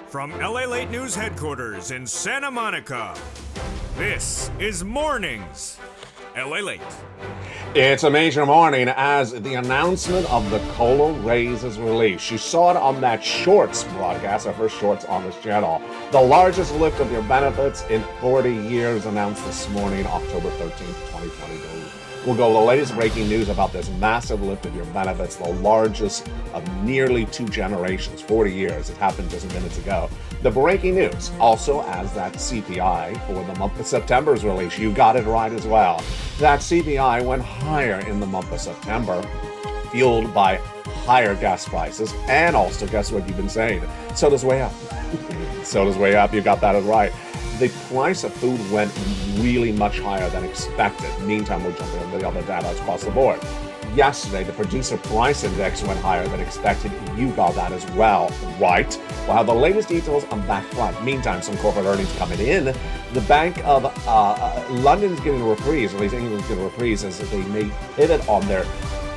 From LALATE News headquarters in Santa Monica, this is Mornings LALATE. It's a major morning as the announcement of the COLA raise is released. You saw it on that Shorts broadcast, our first Shorts on this channel. The largest lift of your benefits in 40 years announced this morning, October 13th, 2022. We'll go the latest breaking news about this massive lift of your benefits, the largest of nearly 2 generations, 40 years. It happened just minutes ago. The breaking news, also as that CPI for the month of September is released. You got it right as well. That CPI went higher in the month of September, fueled by higher gas prices, and also, guess what you've been saying? Soda's way up. Soda's way up, you got that right. The price of food went really much higher than expected. Meantime, we'll jump into the other data across the board. Yesterday, the producer price index went higher than expected. You got that as well, right? We'll have the latest details on that front. Meantime, some corporate earnings coming in. The Bank of London's getting a reprise, or at least England's getting a reprise, as they may pivot on their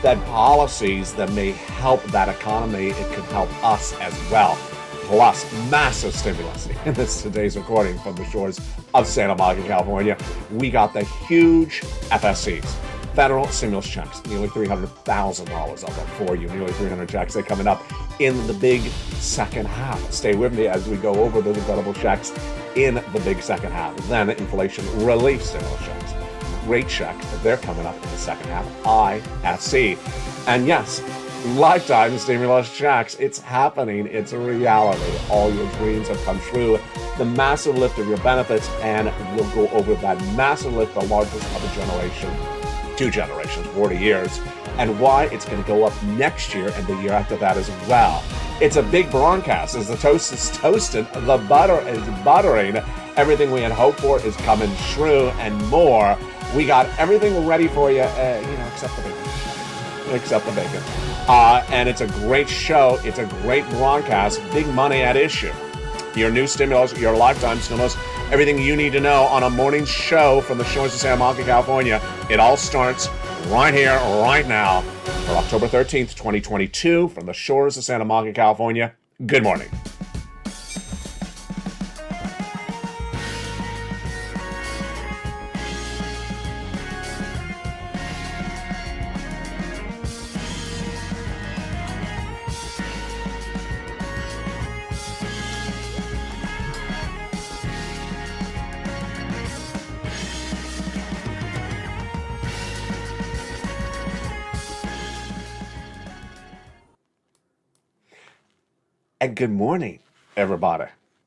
Fed policies that may help that economy. It could help us as well. Plus, massive stimulus. In this today's recording from the shores of Santa Monica, California, we got the huge FSCs, federal stimulus checks, nearly $300,000 of them for you, nearly 300 checks. They're coming up in the big second half. Stay with me as we go over those incredible checks in the big second half. Then inflation relief stimulus checks, great checks. They're coming up in the second half. ISC. And yes, lifetime stimulus checks. It's happening. It's a reality. All your dreams have come true. The massive lift of your benefits, and we'll go over that massive lift, the largest of a generation, 2 generations, 40 years, and why it's going to go up next year and the year after that as well. It's a big broadcast. As the toast is toasted, the butter is buttering. Everything we had hoped for is coming true and more. We got everything ready for you, except the bacon. Except the bacon. And it's a great show. It's a great broadcast. Big money at issue. Your new stimulus, your lifetime stimulus, everything you need to know on a morning show from the shores of Santa Monica, California. It all starts right here, right now, for October 13th, 2022, from the shores of Santa Monica, California. Good morning. And good morning, everybody.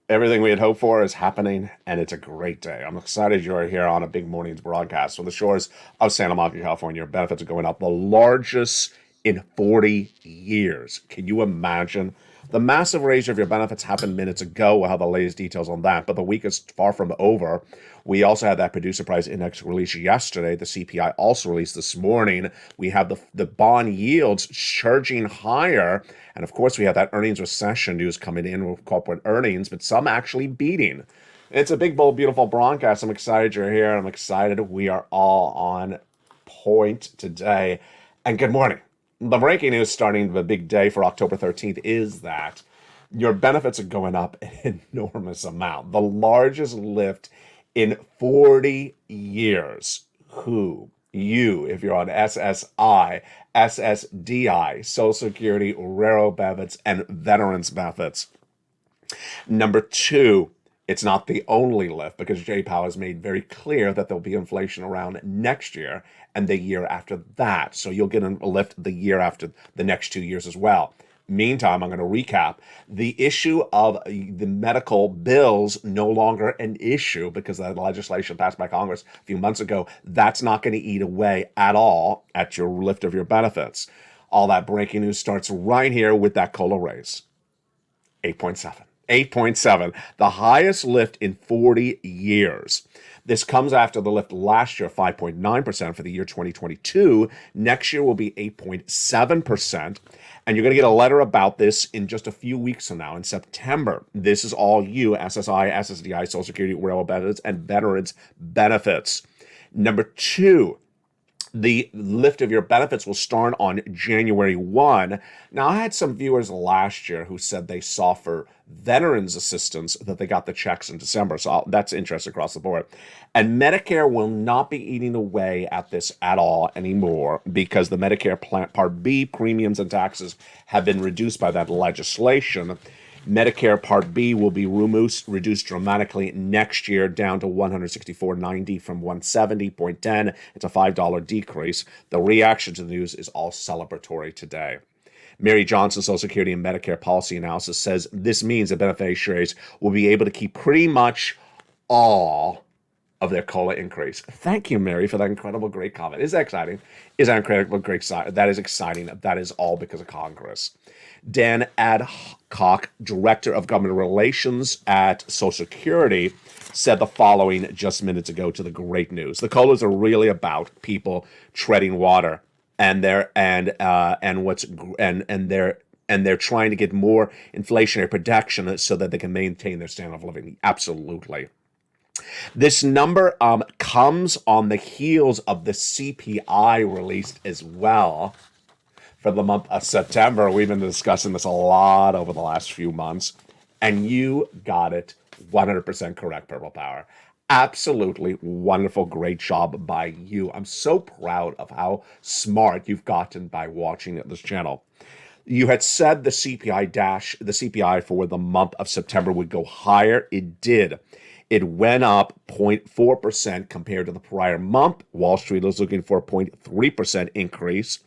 Everything we had hoped for is happening, and it's a great day. I'm excited you're here on a big morning's broadcast from the shores of Santa Monica, California. Benefits are going up, the largest in 40 years. Can you imagine? The massive raise of your benefits happened minutes ago. We'll have the latest details on that, but the week is far from over. We also had that producer price index released yesterday. The CPI also released this morning. We have the bond yields surging higher. And of course, we have that earnings recession news coming in with corporate earnings, but some actually beating. It's a big, bold, beautiful broadcast. I'm excited you're here. I'm excited we are all on point today. And good morning. The breaking news starting the big day for October 13th is that your benefits are going up an enormous amount. The largest lift in 40 years. Who? You, if you're on SSI, SSDI, Social Security, railroad benefits, and veterans benefits. Number 2, it's not the only lift because Jay Powell has made very clear that there'll be inflation around next year and the year after that. So you'll get a lift the year after the next 2 years as well. Meantime, I'm going to recap. The issue of the medical bills no longer an issue because the legislation passed by Congress a few months ago. That's not going to eat away at all at your lift of your benefits. All that breaking news starts right here with that COLA raise. 8.7. 8.7, the highest lift in 40 years. This comes after the lift last year, 5.9% for the year 2022. Next year will be 8.7%. And you're going to get a letter about this in just a few weeks from now in September. This is all you, SSI, SSDI, Social Security, railroad benefits, and veterans benefits. Number 2, The lift of your benefits will start on January 1. Now, I had some viewers last year who said they saw for veterans assistance that they got the checks in December. So that's interesting across the board. And Medicare will not be eating away at this at all anymore because the Medicare Part B premiums and taxes have been reduced by that legislation. Medicare Part B will be reduced dramatically next year down to $164.90 from $170.10. It's a $5 decrease. The reaction to the news is all celebratory today. Mary Johnson, Social Security and Medicare Policy Analysis, says this means that beneficiaries will be able to keep pretty much all of their COLA increase. Thank you, Mary, for that incredible, great comment. Is that exciting? Is that incredible, great? That is exciting. That is all because of Congress. Dan Adcock, Director of Government Relations at Social Security, said the following just minutes ago to the great news. The COLAs are really about people treading water, and they're trying to get more inflationary protection so that they can maintain their standard of living. Absolutely. This number comes on the heels of the CPI released as well for the month of September. We've been discussing this a lot over the last few months, and you got it 100% correct, Purple Power. Absolutely wonderful, great job by you. I'm so proud of how smart you've gotten by watching this channel. You had said the CPI for the month of September would go higher. It did. It went up 0.4% compared to the prior month. Wall Street was looking for a 0.3% increase.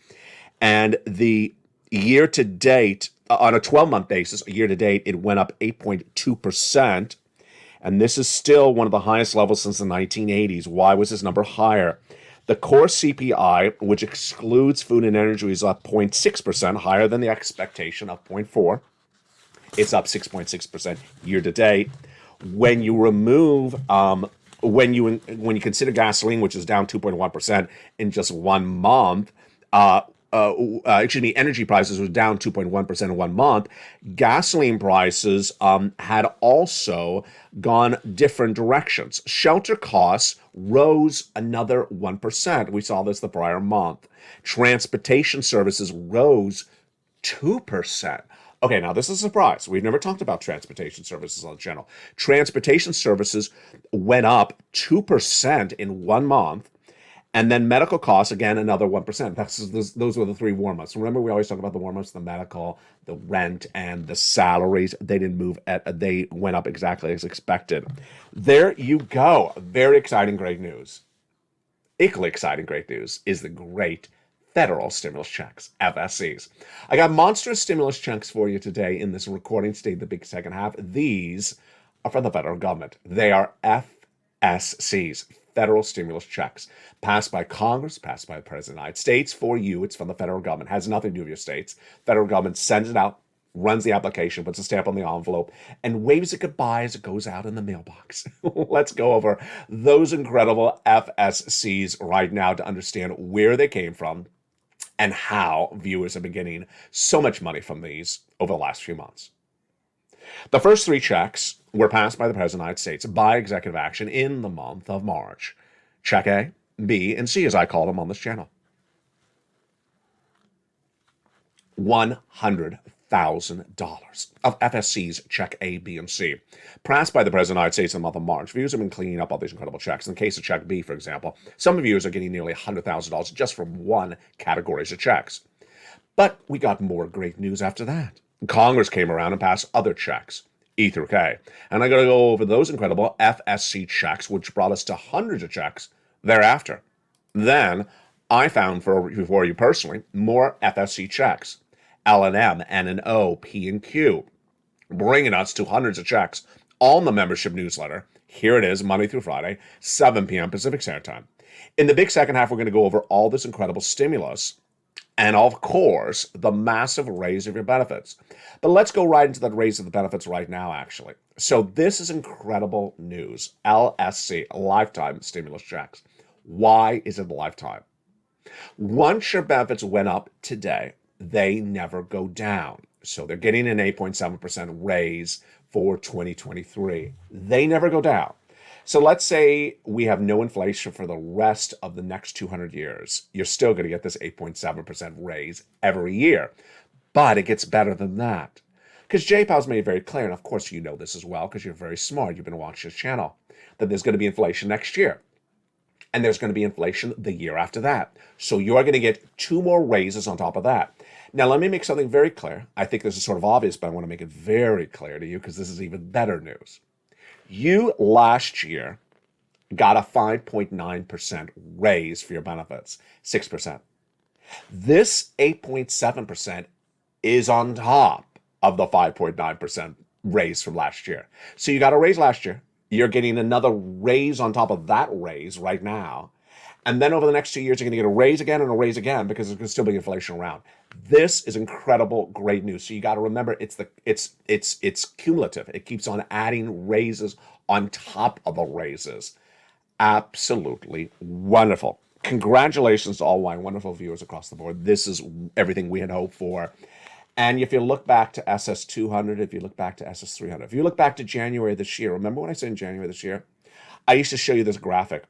And the year to date, on a 12-month basis, year to date, it went up 8.2%. And this is still one of the highest levels since the 1980s. Why was this number higher? The core CPI, which excludes food and energy, is up 0.6%, higher than the expectation of 0.4%. It's up 6.6% year to date. When you remove, when you consider gasoline, which is down 2.1% in just 1 month, energy prices were down 2.1% in 1 month. Gasoline prices had also gone different directions. Shelter costs rose another 1%. We saw this the prior month. Transportation services rose 2%. Okay, now this is a surprise. We've never talked about transportation services on the channel. Transportation services went up 2% in 1 month. And then medical costs, again, another 1%. Those were the 3 warm months. Remember, we always talk about the warm months, the medical, the rent, and the salaries. They didn't move. They went up exactly as expected. There you go. Very exciting, great news. Equally exciting, great news is the great federal stimulus checks, FSCs. I got monstrous stimulus checks for you today in this recording state, the big second half. These are from the federal government. They are FSCs, federal stimulus checks, passed by Congress, passed by the President of the United States. For you, it's from the federal government. Has nothing to do with your states. Federal government sends it out, runs the application, puts a stamp on the envelope, and waves it goodbye as it goes out in the mailbox. Let's go over those incredible FSCs right now to understand where they came from and how viewers have been getting so much money from these over the last few months. The first 3 checks were passed by the President of the United States by executive action in the month of March. Check A, B, and C, as I call them on this channel. $100,000 of FSCs, check A, B, and C. Passed by the President of the United States in the month of March. Viewers have been cleaning up all these incredible checks. In the case of check B, for example, some viewers are getting nearly $100,000 just from one category of checks. But we got more great news after that. Congress came around and passed other checks, E through K. And I'm going to go over those incredible FSC checks, which brought us to hundreds of checks thereafter. Then I found for you personally more FSC checks. L&M, N&O, P and Q, bringing us to hundreds of checks on the membership newsletter. Here it is, Monday through Friday, 7 p.m. Pacific Standard Time. In the big second half, we're going to go over all this incredible stimulus and, of course, the massive raise of your benefits. But let's go right into that raise of the benefits right now, actually. So this is incredible news. LSC, lifetime stimulus checks. Why is it a lifetime? Once your benefits went up today, they never go down. So they're getting an 8.7% raise for 2023. They never go down. So let's say we have no inflation for the rest of the next 200 years. You're still going to get this 8.7% raise every year. But it gets better than that. Because J-Pow's made it very clear, and of course you know this as well because you're very smart, you've been watching this channel, that there's going to be inflation next year. And there's going to be inflation the year after that. So you're going to get 2 more raises on top of that. Now, let me make something very clear. I think this is sort of obvious, but I want to make it very clear to you because this is even better news. You last year got a 5.9% raise for your benefits, 6%. This 8.7% is on top of the 5.9% raise from last year. So you got a raise last year. You're getting another raise on top of that raise right now. And then over the next 2 years, you're going to get a raise again and a raise again because there's going to still be inflation around. This is incredible, great news. So you got to remember, it's cumulative. It keeps on adding raises on top of the raises. Absolutely wonderful. Congratulations to all my wonderful viewers across the board. This is everything we had hoped for. And if you look back to SS200, if you look back to SS300, if you look back to January this year, remember when I said in January this year, I used to show you this graphic.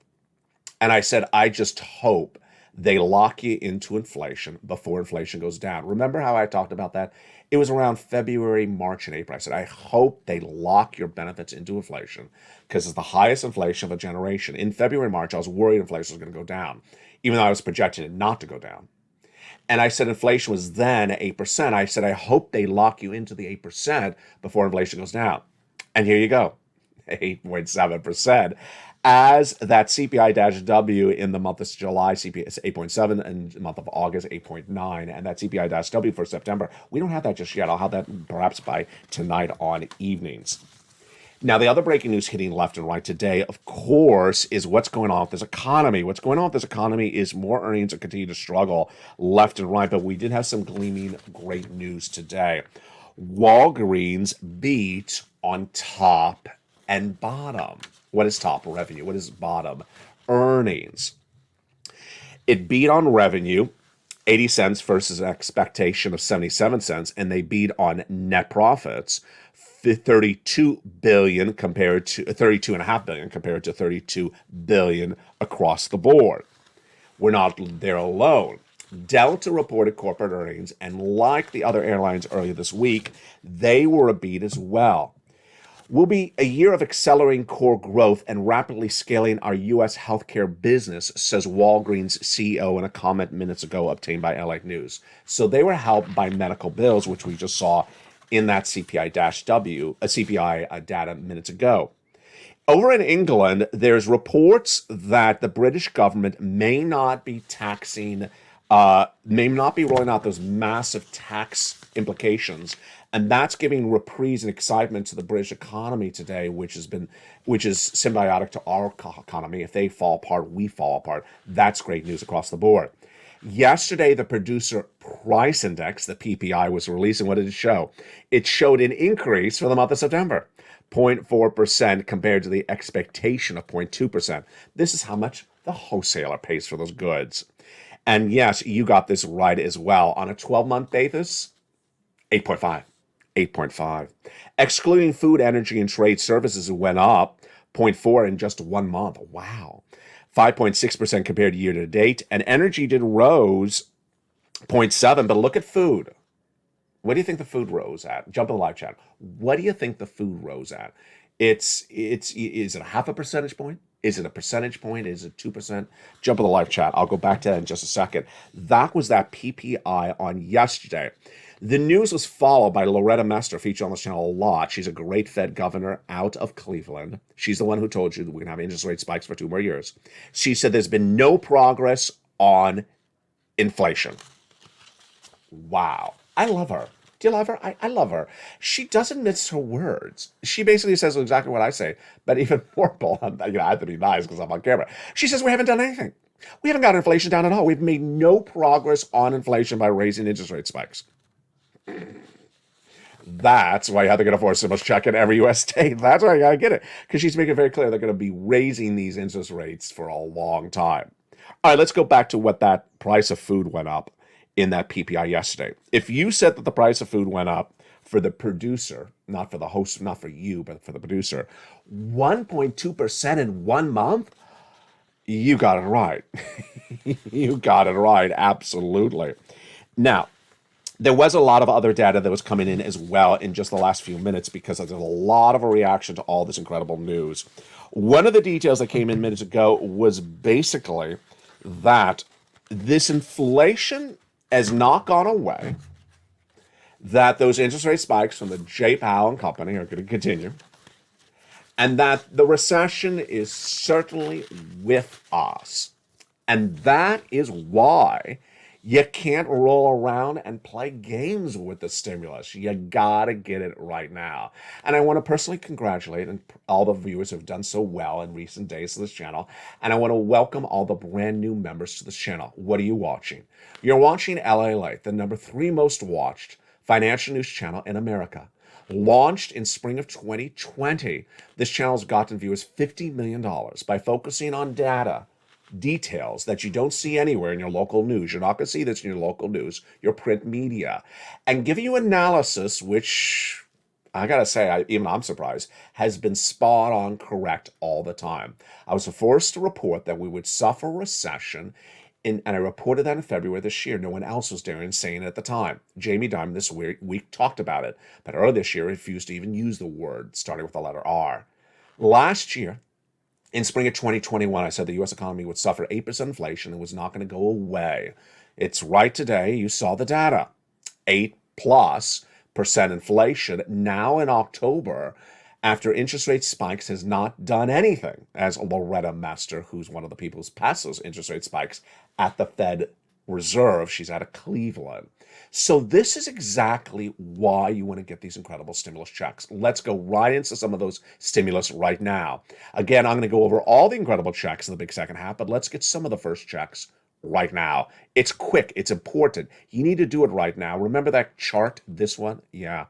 And I said, I just hope they lock you into inflation before inflation goes down. Remember how I talked about that? It was around February, March, and April. I said, I hope they lock your benefits into inflation because it's the highest inflation of a generation. In February, March, I was worried inflation was going to go down, even though I was projecting it not to go down. And I said inflation was then 8%. I said, I hope they lock you into the 8% before inflation goes down. And here you go, 8.7%. As that CPI-W in the month of July, CPI is 8.7, and the month of August, 8.9, and that CPI-W for September, we don't have that just yet. I'll have that perhaps by tonight on evenings. Now, the other breaking news hitting left and right today, of course, is what's going on with this economy. What's going on with this economy is more earnings that continue to struggle left and right, but we did have some gleaming great news today. Walgreens beat on top and bottom. What is top? Revenue. What is bottom? Earnings. It beat on revenue, 80 cents versus an expectation of 77 cents, and they beat on net profits, 32 billion compared to 32.5 billion compared to 32 billion across the board. We're not there alone. Delta reported corporate earnings, and like the other airlines earlier this week, they were a beat as well. Will be a year of accelerating core growth and rapidly scaling our U.S. healthcare business, says Walgreens CEO in a comment minutes ago obtained by LA News. So they were helped by medical bills, which we just saw in that CPI-W, CPI data minutes ago. Over in England, there's reports that the British government may not be taxing, may not be rolling out those massive tax implications. And that's giving reprise and excitement to the British economy today, which is symbiotic to our economy. If they fall apart, we fall apart. That's great news across the board. Yesterday, the Producer Price Index, the PPI, was released, and what did it show? It showed an increase for the month of September, 0.4% compared to the expectation of 0.2%. This is how much the wholesaler pays for those goods. And yes, you got this right as well. On a 12-month basis, 8.5. 8.5. Excluding food, energy, and trade services, it went up 0.4 in just 1 month. Wow. 5.6% compared to year to date. And energy did rose 0.7, but look at food. What do you think the food rose at? Jump in the live chat. What do you think the food rose at? Is it a half a percentage point? Is it a percentage point? Is it 2%? Jump in the live chat. I'll go back to that in just a second. That was that PPI on yesterday. The news was followed by Loretta Mester, featured on this channel a lot. She's a great Fed governor out of Cleveland. She's the one who told you that we're going to have interest rate spikes for 2 more years. She said there's been no progress on inflation. Wow. I love her. Do you love her? I love her. She doesn't miss her words. She basically says exactly what I say, but even more bold. I have to be nice because I'm on camera. She says we haven't done anything. We haven't got inflation down at all. We've made no progress on inflation by raising interest rate spikes. That's why they're going to force so much check in every U.S. state. That's why I got to get it. Because she's making it very clear they're going to be raising these interest rates for a long time. All right, let's go back to what that price of food went up in that PPI yesterday. If you said that the price of food went up for the producer, not for the host, not for you, but for the producer, 1.2% in 1 month? You got it right. You got it right, absolutely. Now, there was a lot of other data that was coming in as well in just the last few minutes because there's a lot of a reaction to all this incredible news. One of the details that came in minutes ago was basically that this inflation has not gone away, that those interest rate spikes from the J. Powell and company are going to continue, and that the recession is certainly with us. And that is why you can't roll around and play games with the stimulus. You gotta get it right now. And I want to personally congratulate all the viewers who have done so well in recent days to this channel. And I want to welcome all the brand new members to this channel. What are you watching? You're watching LALATE, the #3 most watched financial news channel in America. Launched in spring of 2020, this channel's gotten viewers $50 million by focusing on details that you don't see anywhere in your local news. You're not going to see this in your local news, your print media, and giving you analysis, which I got to say, even I'm surprised, has been spot on correct all the time. I was forced to report that we would suffer recession, and I reported that in February this year. No one else was daring saying it at the time. Jamie Dimon this week talked about it, but earlier this year refused to even use the word starting with the letter R. Last year, in spring of 2021, I said the U.S. economy would suffer 8% inflation and was not going to go away. It's right today. You saw the data. 8+% inflation now in October after interest rate spikes has not done anything, as Loretta Mester, who's one of the people who passes interest rate spikes at the Fed Reserve, she's out of Cleveland. So this is exactly why you want to get these incredible stimulus checks. Let's go right into some of those stimulus right now. Again, I'm going to go over all the incredible checks in the big second half, but let's get some of the first checks right now. It's quick. It's important. You need to do it right now. Remember that chart, this one? Yeah.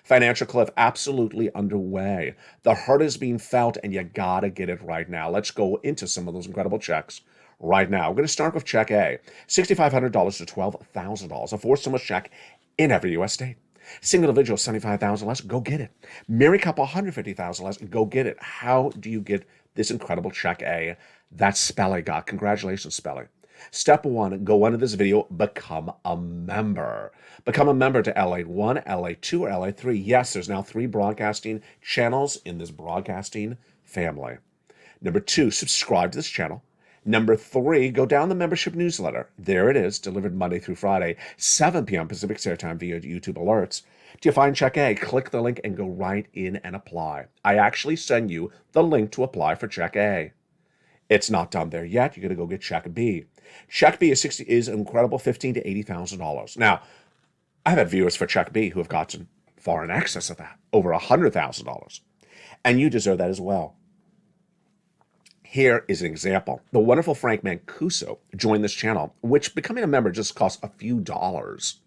Financial cliff absolutely underway. The hurt is being felt, and you got to get it right now. Let's go into some of those incredible checks right now. We're going to start with check A, $6,500 to $12,000, a forced stimulus check in every U.S. state. Single individual, $75,000 less, go get it. Married couple, $150,000 less, go get it. How do you get this incredible check A? That's Spelly got. Congratulations, Spelly. Step 1, go under this video, become a member. Become a member to LA1, LA2, or LA3. Yes, there's now 3 broadcasting channels in this broadcasting family. Number 2, subscribe to this channel. Number 3, go down the membership newsletter. There it is, delivered Monday through Friday, 7 p.m. Pacific Standard Time via YouTube alerts. Do you find Check A? Click the link and go right in and apply. I actually send you the link to apply for Check A. It's not done there yet. You're going to go get Check B. Check B is an incredible $15,000 to $80,000. Now, I've had viewers for Check B who have gotten far in excess of that, over $100,000. And you deserve that as well. Here is an example. The wonderful Frank Mancuso joined this channel, which becoming a member just costs a few dollars.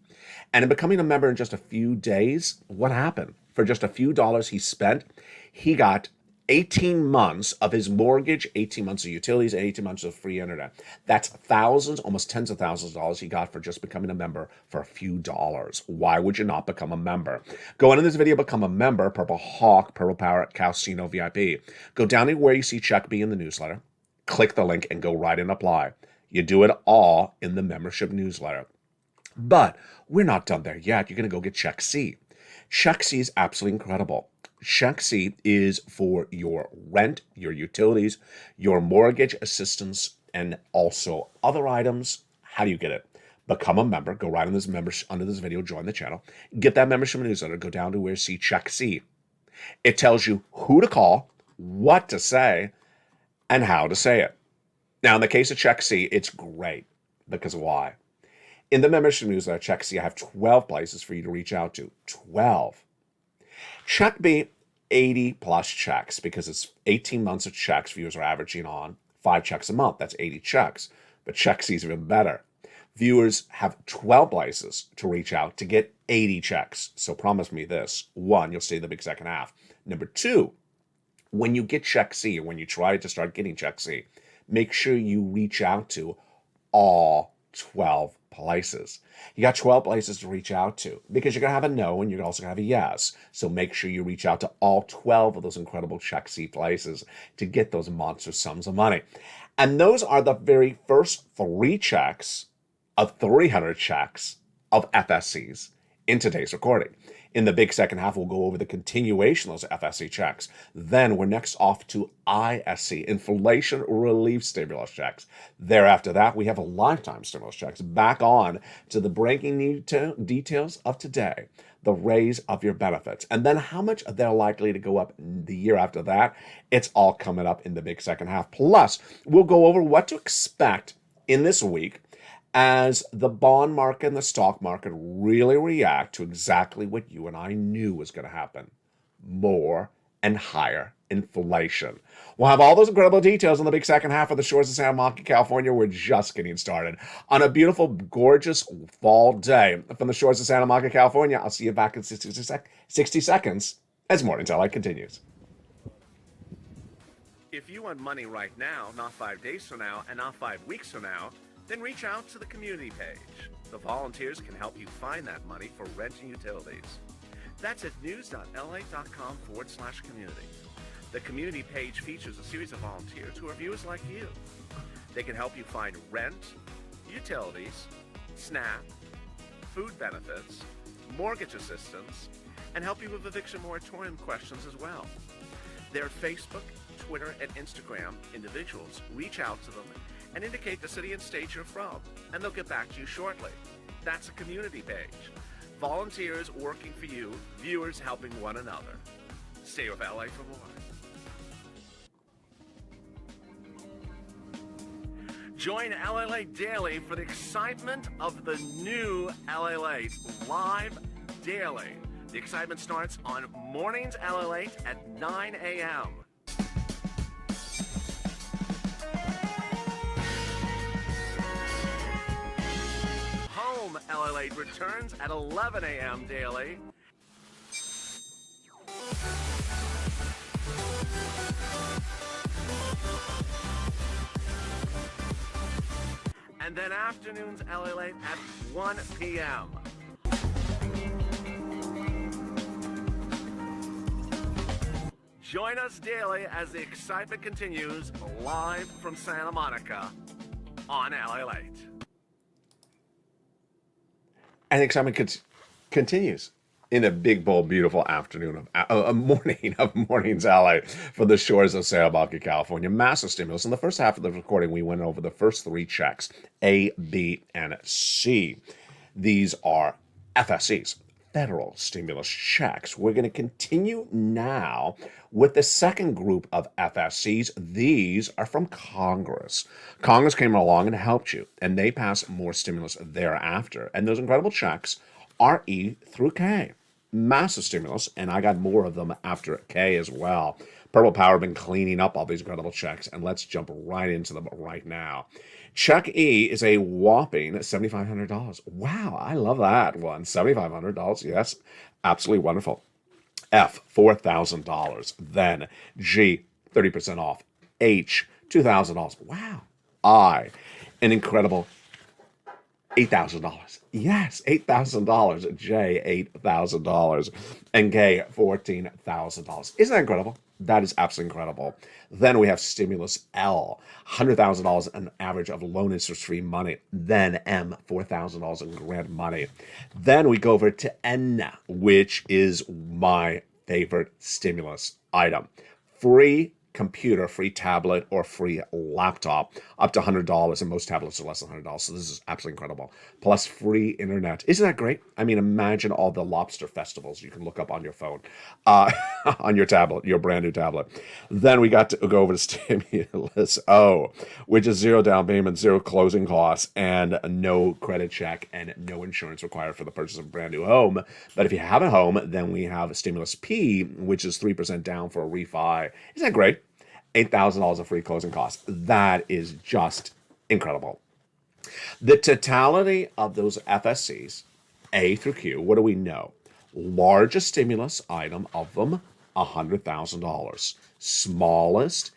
And in becoming a member in just a few days, what happened? For just a few dollars he spent, he got 18 months of his mortgage, 18 months of utilities, and 18 months of free internet. That's thousands, almost tens of thousands of dollars he got for just becoming a member for a few dollars. Why would you not become a member? Go into this video, become a member, Purple Hawk, Purple Parrot, Calcino VIP. Go down to where you see Check B in the newsletter, click the link, and go right and apply. You do it all in the membership newsletter. But we're not done there yet. You're going to go get Check C. Check C is absolutely incredible. Check C is for your rent, your utilities, your mortgage assistance, and also other items. How do you get it? Become a member. Go right on this under this video, join the channel. Get that membership newsletter. Go down to where you see Check C. It tells you who to call, what to say, and how to say it. Now, in the case of Check C, it's great. Because why? In the membership newsletter, Check C, I have 12 places for you to reach out to. 12. Check B, 80 plus checks, because it's 18 months of checks viewers are averaging on 5 checks a month. That's 80 checks. But Check C is even better. Viewers have 12 places to reach out to get 80 checks. So promise me this. 1, you'll stay in the big second half. Number 2, when you get Check C, or when you try to start getting Check C, make sure you reach out to all 12 places. You got 12 places to reach out to because you're going to have a no and you're also going to have a yes. So make sure you reach out to all 12 of those incredible check seat places to get those monster sums of money. And those are the very first 3 checks of 300 checks of FSCs in today's recording. In the big second half, we'll go over the continuation of those FSC checks. Then we're next off to ISC, inflation relief stimulus checks. Thereafter that, we have a lifetime stimulus checks. Back on to the breaking details of today, the raise of your benefits, and then how much they're likely to go up the year after that. It's all coming up in the big second half. Plus, we'll go over what to expect in this week as the bond market and the stock market really react to exactly what you and I knew was going to happen. More and higher inflation. We'll have all those incredible details on the big second half of the shores of Santa Monica, California. We're just getting started on a beautiful, gorgeous fall day from the shores of Santa Monica, California. I'll see you back in 60 seconds as Mornings LA continues. If you want money right now, not 5 days from now, and not 5 weeks from now, then reach out to the community page. The volunteers can help you find that money for rent and utilities. That's at news.la.com/community. The community page features a series of volunteers who are viewers like you. They can help you find rent, utilities, SNAP, food benefits, mortgage assistance, and help you with eviction moratorium questions as well. Their Facebook, Twitter, and Instagram individuals reach out to them and indicate the city and state you're from, and they'll get back to you shortly. That's a community page. Volunteers working for you, viewers helping one another. Stay with LA for more. Join LALATE Daily for the excitement of the new LALATE live daily. The excitement starts on Mornings LALATE at 9 a.m. Home LALATE returns at 11 a.m. daily. And then afternoons LALATE at 1 p.m. Join us daily as the excitement continues live from Santa Monica on LALATE. And the excitement continues in a big, bold, beautiful afternoon of morning of Mornings LA for the shores of Santa Monica, California. Massive stimulus. In the first half of the recording, we went over the first 3 checks, A, B, and C. These are FSCs, federal stimulus checks. We're going to continue now with the second group of FSCs. These are from Congress. Congress came along and helped you, and they passed more stimulus thereafter. And those incredible checks are E through K. Massive stimulus, and I got more of them after K as well. Purple Power have been cleaning up all these incredible checks, and let's jump right into them right now. Check E is a whopping $7,500. Wow, I love that one. $7,500, yes, absolutely wonderful. F, $4,000. Then G, 30% off. H, $2,000. Wow. I, an incredible $8,000. Yes, $8,000. J, $8,000. And K, $14,000. Isn't that incredible? That is absolutely incredible. Then we have stimulus L, $100,000 an average of loan interest-free money. Then M, $4,000 in grant money. Then we go over to N, which is my favorite stimulus item. Free computer, free tablet, or free laptop, up to $100, and most tablets are less than $100, so this is absolutely incredible. Plus free internet. Isn't that great? I mean, imagine all the lobster festivals you can look up on your phone, on your tablet, your brand new tablet. Then we got to go over to stimulus O, which is 0 down payment, 0 closing costs, and no credit check, and no insurance required for the purchase of a brand new home. But if you have a home, then we have stimulus P, which is 3% down for a refi. Isn't that great? $8,000 of free closing costs. That is just incredible. The totality of those FSCs, A through Q, what do we know? Largest stimulus item of them, $100,000. Smallest,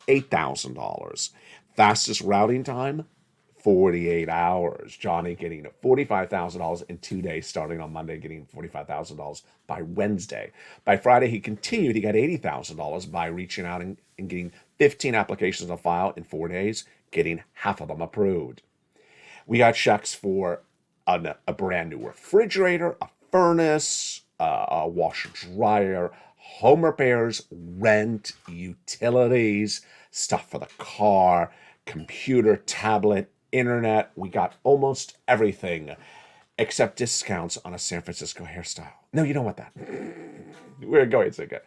$8,000. Fastest routing time, 48 hours. Johnny getting $45,000 in 2 days, starting on Monday, getting $45,000 by Wednesday. By Friday, he continued. He got $80,000 by reaching out and getting 15 applications on file in 4 days, getting half of them approved. We got checks for a brand new refrigerator, a furnace, a washer dryer, home repairs, rent, utilities, stuff for the car, computer, tablet, internet. We got almost everything except discounts on a San Francisco hairstyle. No, you don't want that. We're going so good.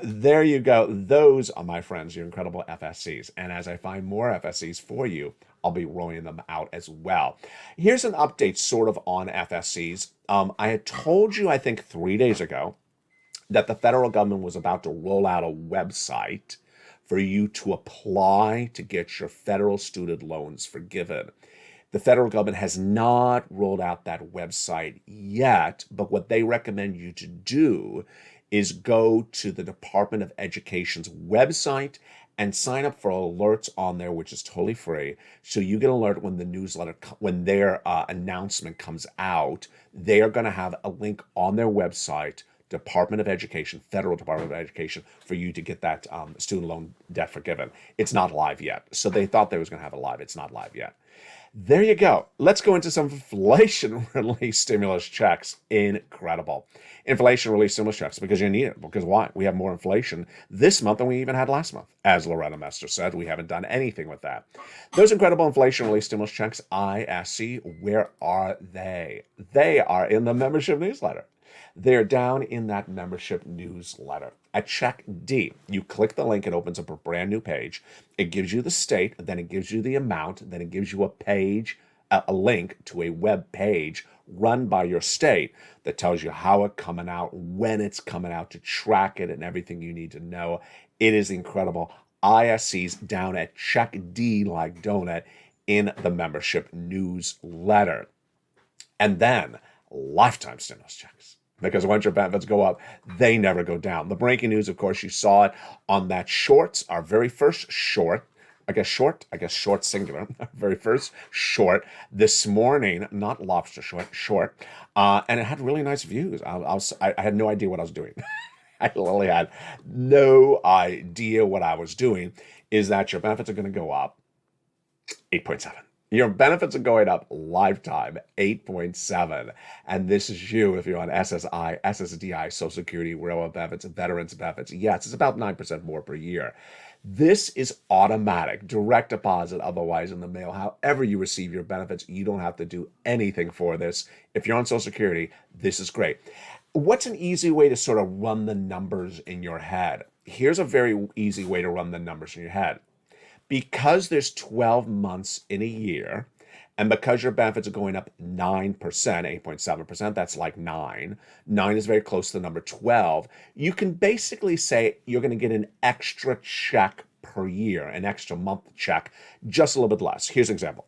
There you go. Those are, my friends, your incredible FSCs. And as I find more FSCs for you, I'll be rolling them out as well. Here's an update sort of on FSCs. I had told you, I think 3 days ago, that the federal government was about to roll out a website for you to apply to get your federal student loans forgiven. The federal government has not rolled out that website yet, but what they recommend you to do is go to the Department of Education's website and sign up for alerts on there, which is totally free. So you get an alert when the newsletter, when their announcement comes out. They are going to have a link on their website, Department of Education, Federal Department of Education, for you to get that student loan debt forgiven. It's not live yet. So they thought they was going to have it live. It's not live yet. There you go. Let's go into some inflation relief stimulus checks. Incredible. Inflation relief stimulus checks, because you need it. Because why? We have more inflation this month than we even had last month. As Loretta Mester said, we haven't done anything with that. Those incredible inflation relief stimulus checks, ISC, where are they? They are in the membership newsletter. They're down in that membership newsletter. At check D, you click the link, it opens up a brand new page. It gives you the state, then it gives you the amount, then it gives you a page, a link to a web page run by your state that tells you how it's coming out, when it's coming out, to track it, and everything you need to know. It is incredible. ISC's down at check D like donut in the membership newsletter. And then lifetime stimulus checks. Because once your benefits go up, they never go down. The breaking news, of course, you saw it on that shorts, our very first short, short singular, very first short this morning, not lobster short, and it had really nice views. I had no idea what I was doing. I literally had no idea what I was doing. Is that your benefits are going to go up 8.7. Your benefits are going up lifetime 8.7. And this is you if you're on SSI, SSDI, Social Security, railroad benefits, veterans benefits. Yes, it's about 9% more per year. This is automatic, direct deposit, otherwise in the mail. However you receive your benefits, you don't have to do anything for this. If you're on Social Security, this is great. What's an easy way to sort of run the numbers in your head? Here's a very easy way to run the numbers in your head. Because there's 12 months in a year, and because your benefits are going up 9%, 8.7%, that's like 9. 9 is very close to the number 12. You can basically say you're going to get an extra check per year, an extra month check, just a little bit less. Here's an example.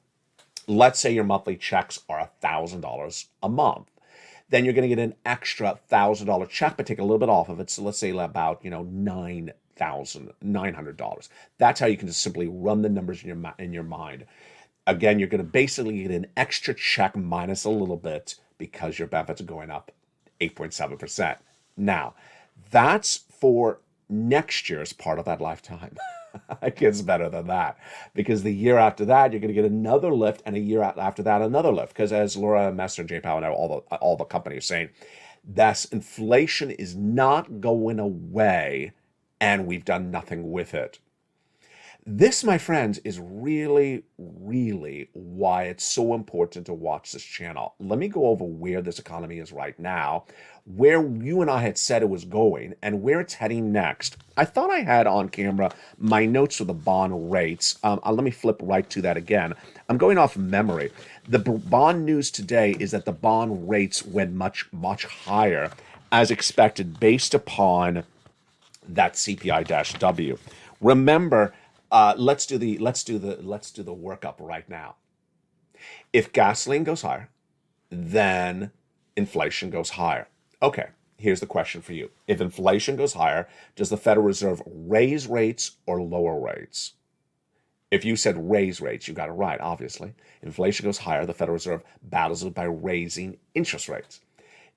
Let's say your monthly checks are $1,000 a month. Then you're going to get an extra $1,000 check, but take a little bit off of it. So let's say about, $900. That's how you can just simply run the numbers in your mind. Again, you're going to basically get an extra check minus a little bit because your benefits are going up 8.7%. Now, that's for next year's part of that lifetime. It gets better than that, because the year after that, you're going to get another lift, and a year after that, another lift. Because as Laura Messer and Jay Powell and all the companies are saying, that's inflation is not going away, and we've done nothing with it. This, my friends, is really, really why it's so important to watch this channel. Let me go over where this economy is right now, where you and I had said it was going, and where it's heading next. I thought I had on camera my notes for the bond rates. Let me flip right to that again. I'm going off memory. The bond news today is that the bond rates went much, much higher as expected based upon that CPI-W. Remember, let's do the workup right now. If gasoline goes higher, then inflation goes higher. Okay, here's the question for you. If inflation goes higher, does the Federal Reserve raise rates or lower rates? If you said raise rates, you got it right, obviously. Inflation goes higher, the Federal Reserve battles it by raising interest rates.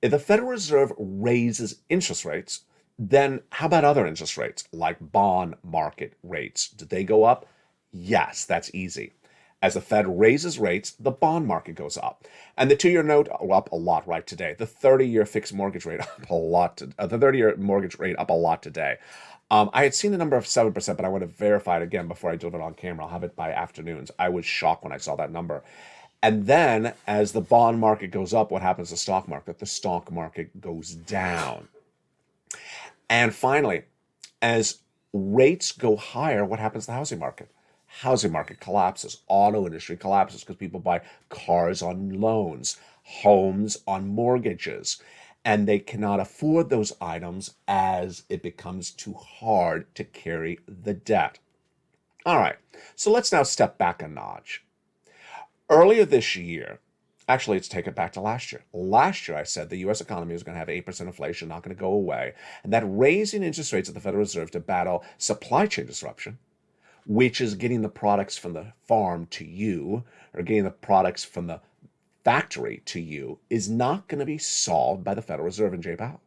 If the Federal Reserve raises interest rates, then how about other interest rates, like bond market rates? Do they go up? Yes, that's easy. As the Fed raises rates, the bond market goes up. And the 2-year note up a lot right today. The 30-year fixed mortgage rate up a lot. The 30-year mortgage rate up a lot today. I had seen a number of 7%, but I want to verify it again before I deliver it on camera. I'll have it by afternoons. I was shocked when I saw that number. And then as the bond market goes up, what happens to the stock market? The stock market goes down. And finally, as rates go higher, what happens to the housing market? Housing market collapses. Auto industry collapses because people buy cars on loans, homes on mortgages, and they cannot afford those items as it becomes too hard to carry the debt. All right, so let's now step back a notch. Earlier this year, actually, let's take it back to last year. Last year, I said the U.S. economy was going to have 8% inflation, not going to go away, and that raising interest rates at the Federal Reserve to battle supply chain disruption, which is getting the products from the farm to you, or getting the products from the factory to you, is not going to be solved by the Federal Reserve and Jay Powell.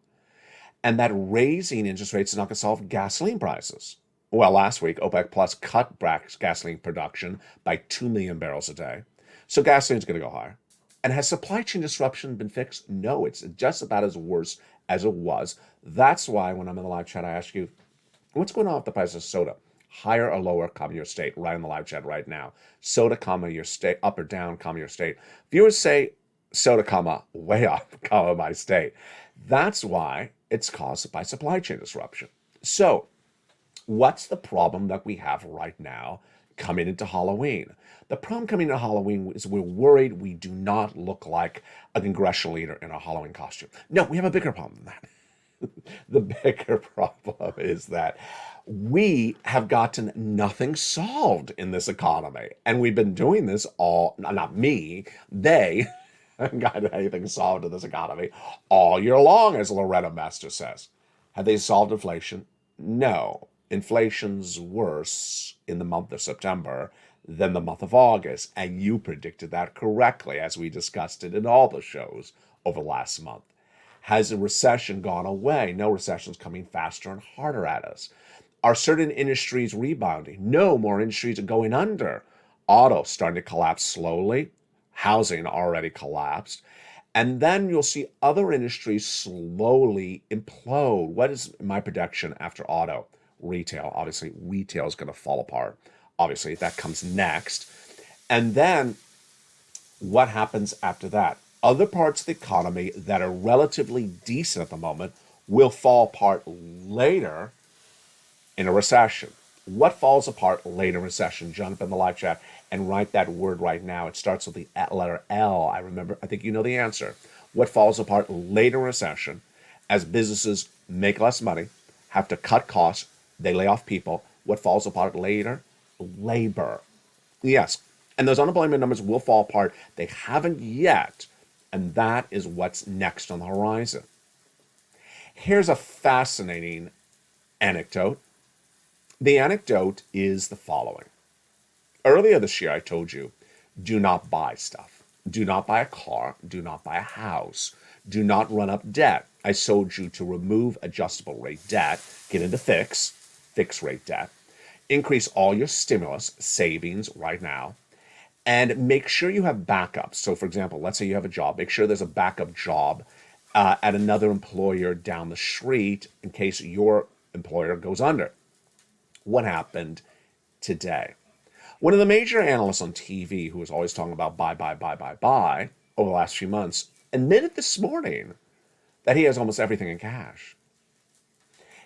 And that raising interest rates is not going to solve gasoline prices. Well, last week, OPEC Plus cut back gasoline production by 2 million barrels a day. So gasoline's going to go higher. And has supply chain disruption been fixed? No, it's just about as worse as it was. That's why when I'm in the live chat, I ask you, what's going on with the price of soda? Higher or lower, comma your state, right in the live chat right now. Soda, comma your state, up or down, comma your state. Viewers say soda, comma, way up, comma my state. That's why it's caused by supply chain disruption. So what's the problem that we have right now coming into Halloween? The problem coming into Halloween is we're worried we do not look like a congressional leader in a Halloween costume. No, we have a bigger problem than that. The bigger problem is that we have gotten nothing solved in this economy. And we've been doing this all, not me, they haven't gotten anything solved in this economy all year long, as Loretta Master says. Have they solved inflation? No. Inflation's worse in the month of September than the month of August. And you predicted that correctly, as we discussed it in all the shows over last month. Has the recession gone away? No, recession's coming faster and harder at us. Are certain industries rebounding? No, more industries are going under. Auto starting to collapse slowly. Housing already collapsed. And then you'll see other industries slowly implode. What is my prediction after auto? Retail. Obviously, retail is going to fall apart. Obviously, that comes next. And then what happens after that? Other parts of the economy that are relatively decent at the moment will fall apart later in a recession. What falls apart later in a recession? Jump in the live chat and write that word right now. It starts with the letter L. I think you know the answer. What falls apart later in a recession as businesses make less money, have to cut costs, they lay off people. What falls apart later? Labor. Yes. And those unemployment numbers will fall apart. They haven't yet. And that is what's next on the horizon. Here's a fascinating anecdote. The anecdote is the following. Earlier this year, I told you, do not buy stuff. Do not buy a car. Do not buy a house. Do not run up debt. I told you to remove adjustable rate debt, get into fixed rate debt, increase all your stimulus savings right now, and make sure you have backups. So, for example, let's say you have a job. Make sure there's a backup job at another employer down the street in case your employer goes under. What happened today? One of the major analysts on TV, who was always talking about buy over the last few months, admitted this morning that he has almost everything in cash.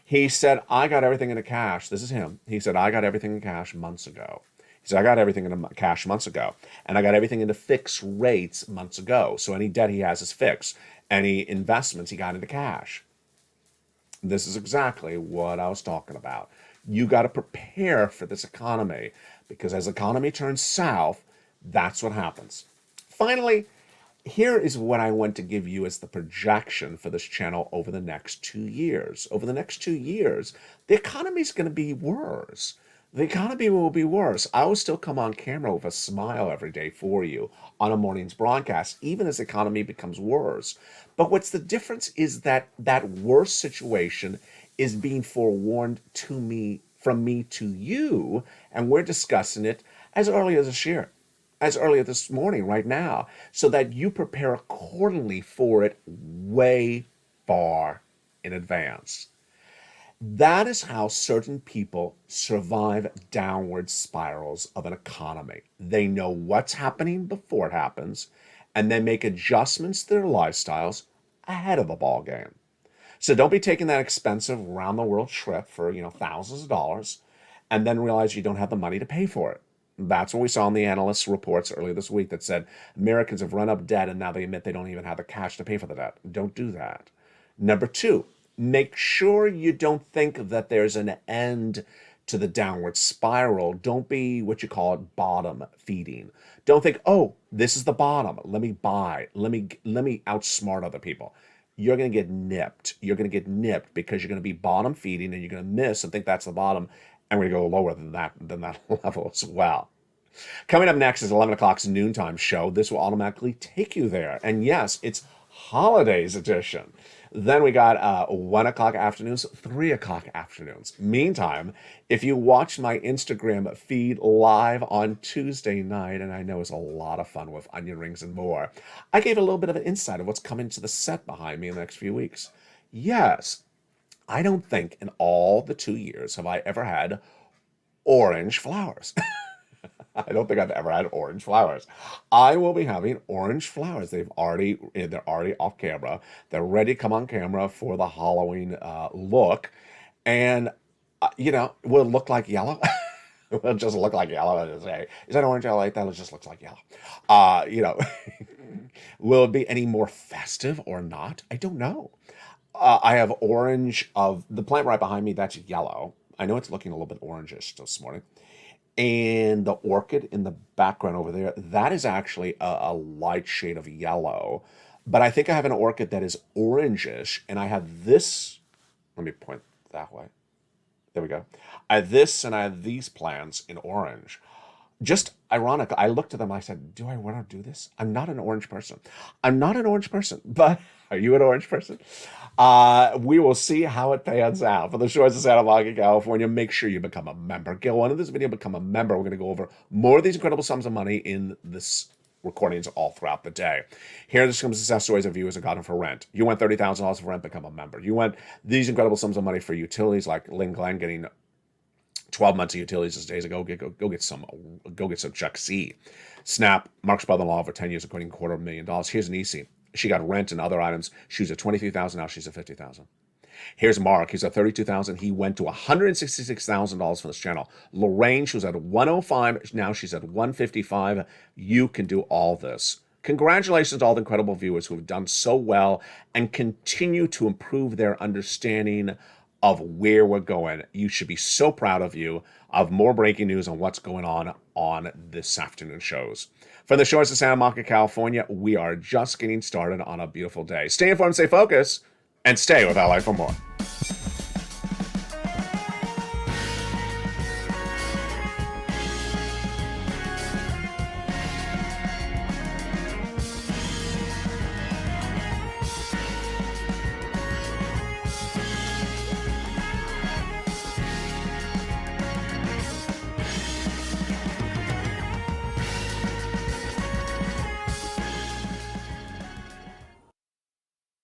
He said, I got everything in cash. This is him. He said, I got everything in cash months ago. He said, I got everything in cash months ago. And I got everything into fixed rates months ago. So any debt he has is fixed. Any investments he got into cash. This is exactly what I was talking about. You got to prepare for this economy, because as the economy turns south, that's what happens. Finally, here is what I want to give you as the projection for this channel over the next 2 years. Over the next 2 years, the economy is going to be worse. The economy will be worse. I will still come on camera with a smile every day for you on a morning's broadcast, even as the economy becomes worse. But what's the difference is that that worst situation is being forewarned to me, from me to you, and we're discussing it as early as this year, as early as this morning, right now, so that you prepare accordingly for it way far in advance. That is how certain people survive downward spirals of an economy. They know what's happening before it happens, and they make adjustments to their lifestyles ahead of the ball game. So don't be taking that expensive round the world trip for, thousands of dollars and then realize you don't have the money to pay for it. That's what we saw in the analysts' reports earlier this week that said Americans have run up debt and now they admit they don't even have the cash to pay for the debt. Don't do that. Number two, make sure you don't think that there's an end to the downward spiral. Don't be what you call it bottom feeding. Don't think, oh, this is the bottom. Let me buy. Let me outsmart other people. You're going to get nipped. You're going to get nipped because you're going to be bottom feeding and you're going to miss and think that's the bottom, and we're going to go lower than that level as well. Coming up next is 11 o'clock's noontime show. This will automatically take you there. And yes, it's holidays edition. Then we got 1 o'clock afternoons, 3 o'clock afternoons. Meantime, if you watch my Instagram feed live on Tuesday night, and I know it's a lot of fun with onion rings and more, I gave a little bit of an insight of what's coming to the set behind me in the next few weeks. Yes, I don't think in all the 2 years have I ever had orange flowers. I don't think I've ever had orange flowers. I will be having orange flowers. They're already off camera. They're ready to come on camera for the Halloween look, and will it look like yellow? Will it just look like yellow and say, "Is that orange? I like that." It just looks like yellow. Will it be any more festive or not? I don't know. I have orange of the plant right behind me. That's yellow. I know it's looking a little bit orangish this morning. And the orchid in the background over there, that is actually a light shade of yellow. But I think I have an orchid that is orangish, and I have this. Let me point that way. There we go. I have this, and I have these plants in orange. Just ironic. I looked at them. I said, "Do I want to do this?" I'm not an orange person. I'm not an orange person. But are you an orange person? We will see how it pans out. For the shores of Santa Monica, California, make sure you become a member. Get one of this video, become a member. We're going to go over more of these incredible sums of money in this recordings all throughout the day. Here are some success stories of viewers have gotten for rent. You want $30,000 for rent, become a member. You want these incredible sums of money for utilities, like Lynn Glenn getting 12 months of utilities these days. Go get some Chuck C. Snap, Mark's brother-in-law for 10 years, according to $250,000. Here's an EC. She got rent and other items. She was at $23,000. Now she's at $50,000. Here's Mark. He's at $32,000. He went to $166,000 for this channel. Lorraine, she was at $105,000. Now she's at $155,000. You can do all this. Congratulations to all the incredible viewers who have done so well and continue to improve their understanding of where we're going. You should be so proud of you. Of more breaking news on what's going on this afternoon shows. From the shores of Santa Monica, California, we are just getting started on a beautiful day. Stay informed, stay focused, and stay with LA for more.